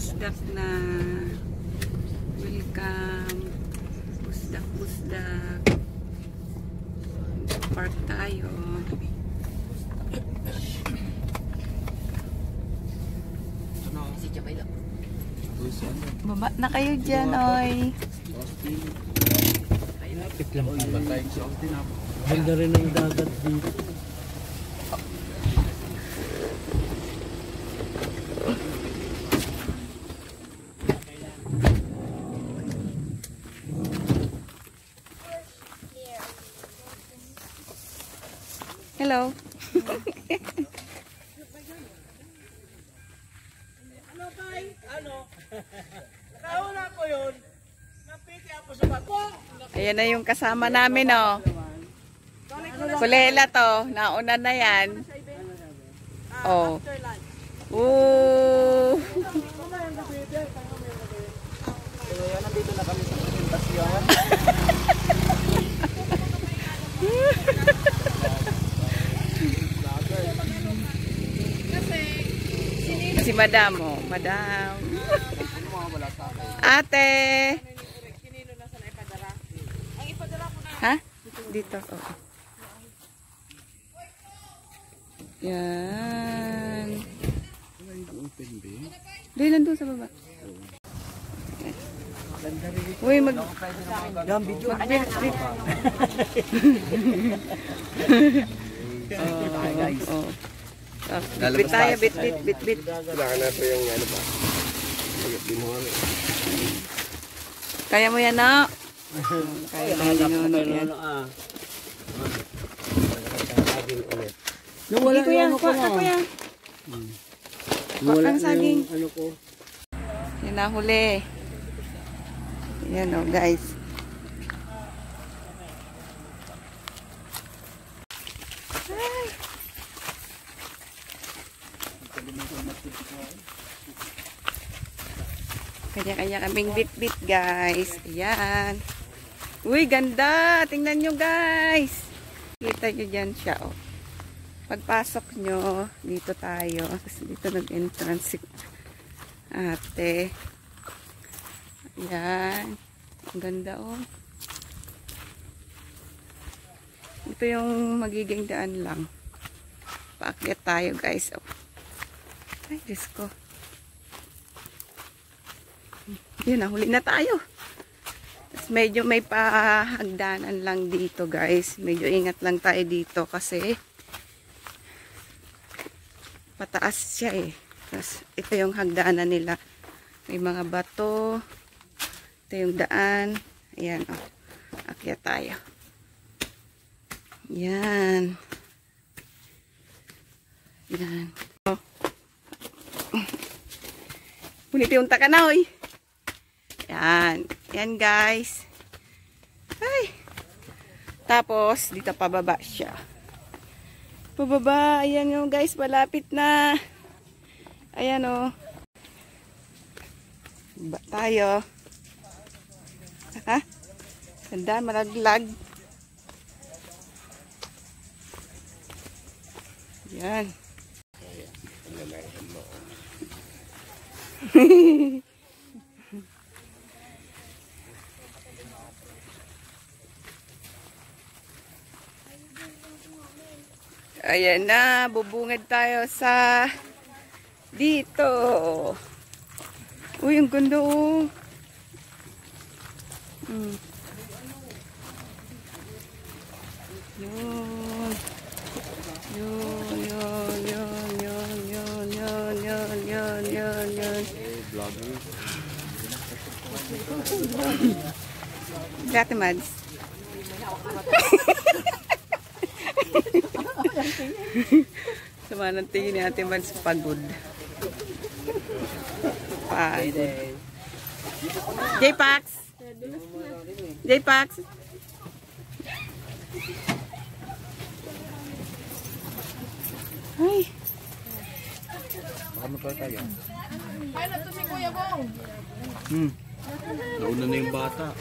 pusdak na. Welcome. Pusdak. Park tayo. Baba na kayo dyan, oy. Ganda rin ang dagat dito. Hello. Ano kay? Ano? Nauna ko yun. Napiti ako sa bato. Ayan na yung kasama namin, oh. Kulela to. Nauna na yan. Oh. Ooh. Nandito na kami sa presentasyon. Si Madam, oh. Madam. Ate. Ha? Dito. Oh. Yan. Dahil nandun sa baba. Uy, Video. Oh. Bit tayo, bit. Kailangan na ito yung ano ba? Kaya mo yan, no? Kaya mo yan. Nawala Hindi ko yan. Kuha yan. Kuha kang saging. Ano ko? Yan na huli. Yan o, guys. Ay. Kanya-kanya kaming bit-bit, guys. Ayan. Uy, ganda. Tingnan nyo, guys. Kita nyo dyan siya, oh. Pagpasok nyo, dito tayo. Kasi dito nag-entrance si ate. Ayan. Ang ganda, oh. Ito yung magiging daan lang. Paakyat tayo, guys, oh. Ay, Diyos ko. Yun, nahuli na tayo. Tapos medyo may pahagdanan lang dito, guys. Medyo ingat lang tayo dito kasi pataas siya eh. Tapos ito yung hagdanan nila. May mga bato. Ito yung daan. Ayan, oh. Akyat tayo. Yan. Yan. Oh. Punit yung takanaw, eh. Yan. Yan, guys. Ay. Tapos, dito pababa siya. Pababa. Ayan yung guys. Malapit na. Ayan, o. Baba tayo. Ha? Ganda. Malaglag. Yan. Ayan na, bubungad tayo sa dito. Uy, ang ganda, oh. Yun. Gati Mads. Sama ng tingin ni Ate Mads, pagod. J-Pax. J-Pax. Ay. Baka matay tayo. Ay, nato si Kuya Bong. Nauna na yung bata.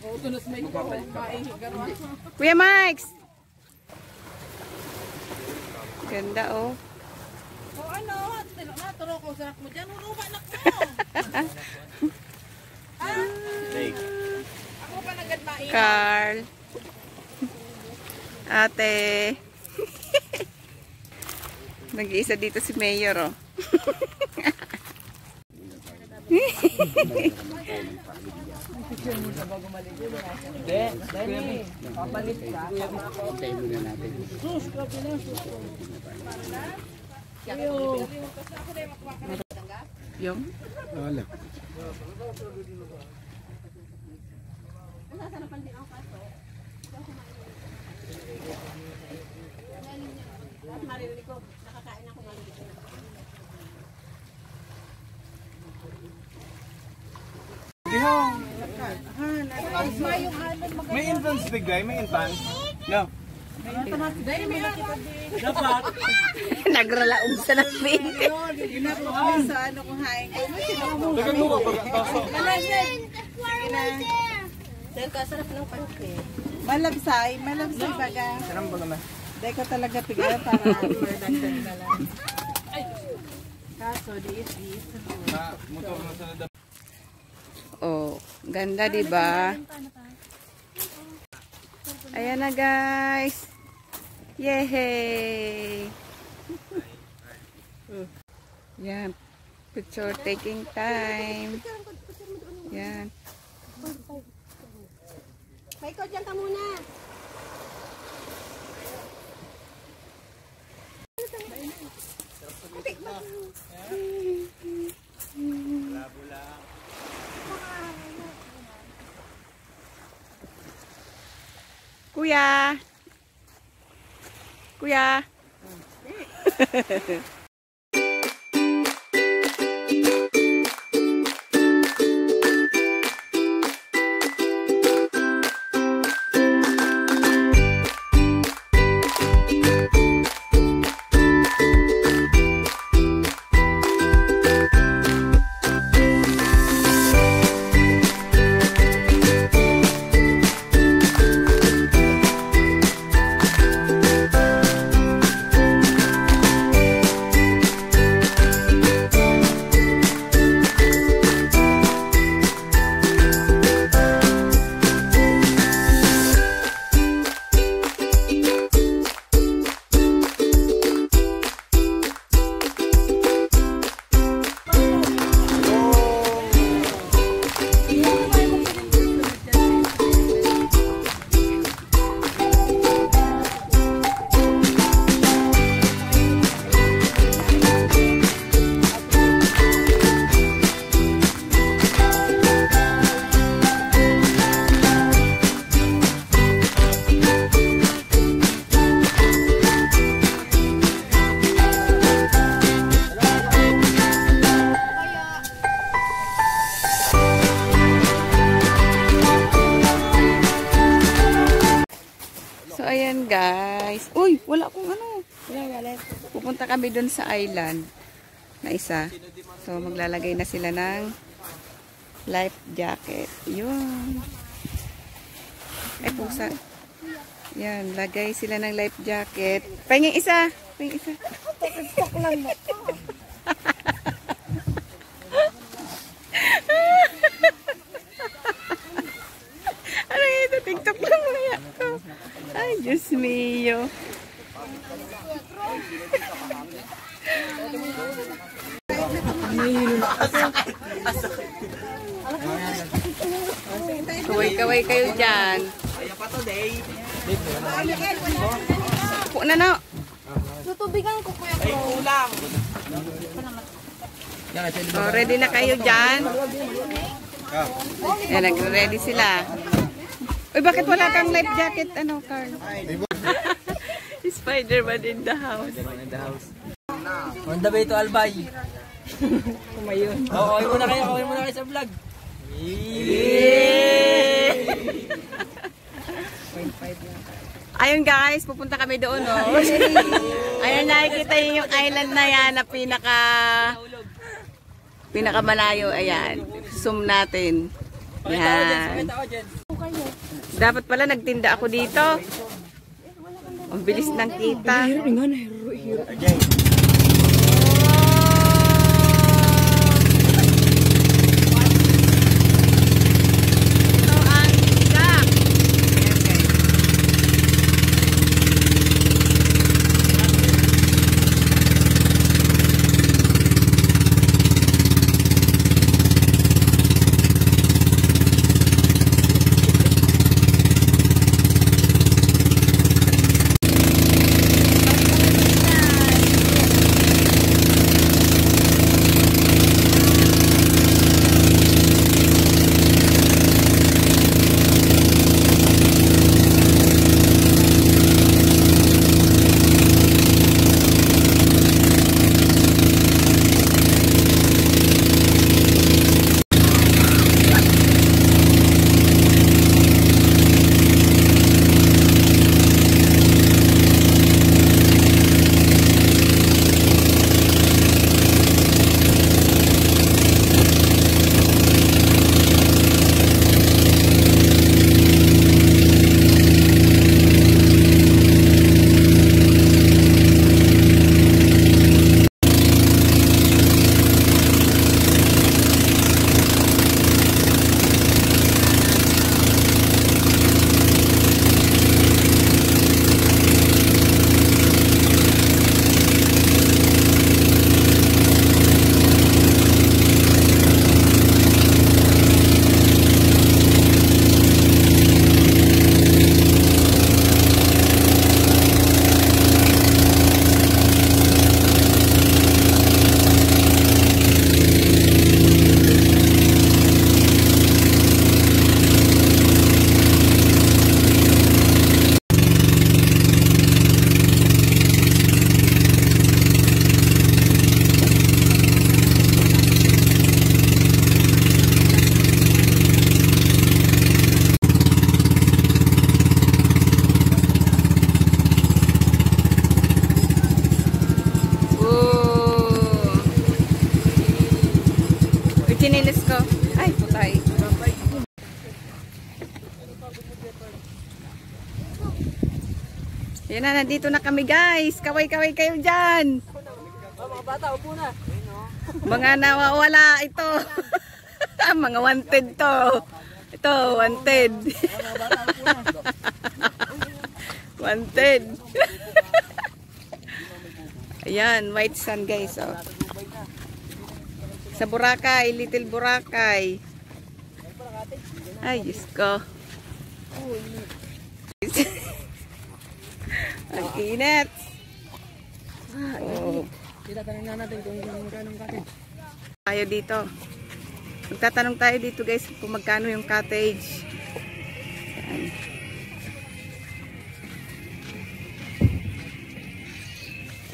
O, tunos may ko. Kuya Mike. Ganda oh. O ano, naturo ko sa mo dyan, huruba na ko. Ako pa nagadmain. Carl. Ate. Nag-iisa dito si Mayor oh. Yung? Wala. May entrance big guy, may entrance. No. Dapat. Nagralaog sa napin. Dagan mo ba pagkaso? Malabsay baga. Sarang ba naman? Dahil ko talaga pigay para mardagdag na lang. Kaso, diis. Motor na sa Oh, ganda 'di ba? Ayan na guys. Yay! Yan. Picture taking time. Yan. May ikaw dyan ka muna. Kuya. Kuya. So, ayan guys. Uy, wala akong ano. Pupunta kami dun sa island na isa. So, maglalagay na sila ng life jacket. Yun. Ay, pusa. Yan, lagay sila ng life jacket. Pahingin isa. Pahingin isa. Ano ito? TikTok lang maya ko. Ay, Diyos mio. Kaway-kaway kayo dyan. Po na na. Tutubigan ko kuya ko. So, ready na kayo dyan? Yan, nagre-ready sila. Uy, bakit wala kang life jacket, ano, Carl? Spider-Man in the house. On the way to Albay. Kumayon. Okay muna kayo sa vlog. Ayun guys, pupunta kami doon, no? Ayun, nakikita yung island na yan na pinakamalayo. Ayan, zoom natin. Yan. Dapat pala nagtinda ako dito. Ang bilis ng kita. Ito ang isda. Ayan, guys. Chinilis ko. Ay, putay. Yan na, nandito na kami guys. Kaway-kaway kayo dyan. Mga bata, upo na. Mga nawawala ito. Mga wanted to. Ito, wanted. Wanted. Ayan, white sand guys. Oh. Sa Boracay, Little Boracay. Ay, Diyos ko. Ang init. Oh. Tinatanong na natin kung magkano ang cottage. Tayo dito. Magtatanong tayo dito guys kung magkano yung cottage.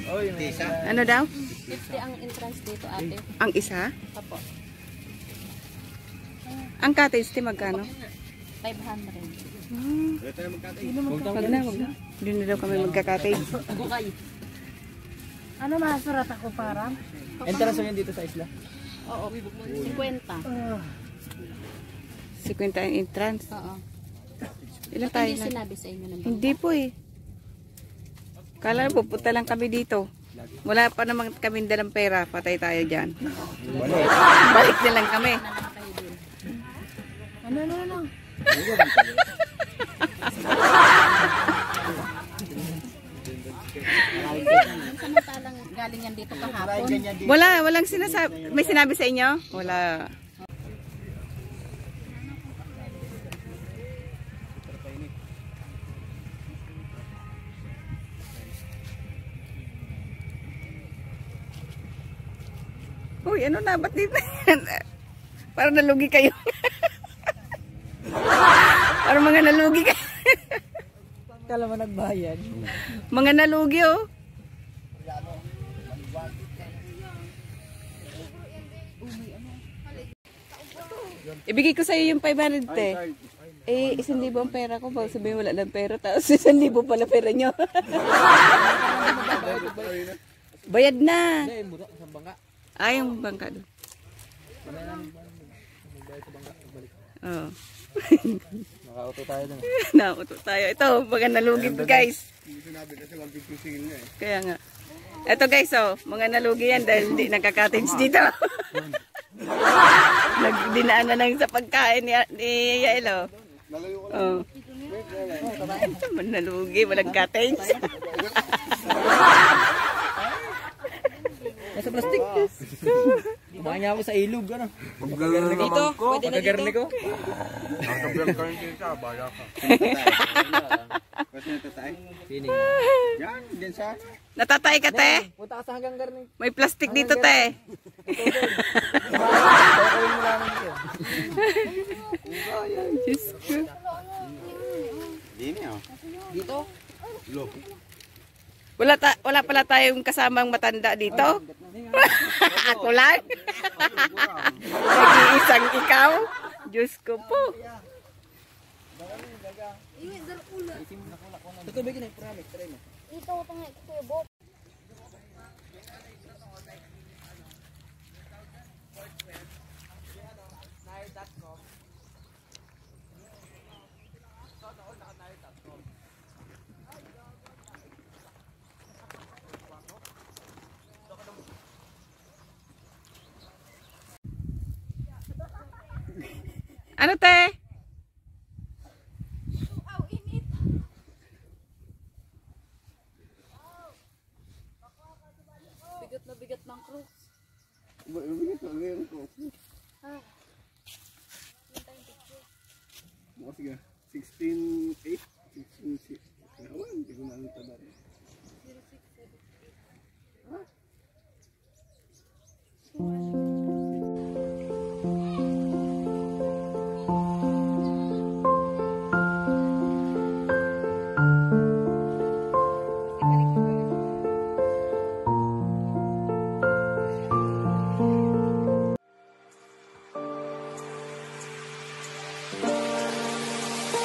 Ayan. Ano daw? 50 ang entrance dito, ate. Ang isa? Apo. Ang cottage di magkano? 500. Wag na, wag na. Hindi na daw kami magka-cottage. Ano masurat ako para? Entrance mo yan dito sa isla? Oo, 50. 50 ang entrance. Oo. Ilan tayo Hindi na? sinabi sa inyo ng Hindi po eh. Kala pupunta lang kami dito. Wala pa naman kami dalang pera. Patay tayo dyan. Balik na lang kami. Ano? Samantalang galing yan dito kahapon. Walang sinasabi. May sinabi sa inyo? Wala. Uy, ano na? Ba't dito? Parang nalugi kayo. Parang mga nalugi kayo. Kala mo nagbayad. Mga nalugi oh. Ibigay ko sa iyo yung 500 te. Eh, 1,000 ang pera ko. Pag sabihin wala lang pera, tapos 1,000 pala pera nyo. Bayad na. Hindi, mura sa bangka. Ay, yung bangka doon. Oo. Nakauto tayo dun. Nauto tayo. Ito, mga nalugid guys. Hindi sinabi kasi 150 singil niya eh. Kaya nga. Ito guys, oh, mga nalugi yan dahil hindi nagka-cottage dito. Nagdinaan na lang sa pagkain ni Yael, oh. Nalayo ko Oh. Nalugi, walang cottage. Nasa plastic. Kumain niya ako sa ilog, ano? Dito, pwede na Pagkagarni dito. ko. Nakabiyang ka rin siya, baya ka. Pwede na tatay? Pining. Yan, din sa... Natatay ka, te? Punta ka sa hanggang garni. May plastic dito, te. Kawin mo lang dito. Diyos ko. Dini oh. Dito? Wala pala tayong kasamang matanda dito. Ako lang. Nag-iisang ikaw. Diyos ko po. Tutubigin na yung promise. Try mo. Ito, tangay ko yung bok. Ano, te? Bigat na bigat ng cross. Sige, 16.8, 16.6.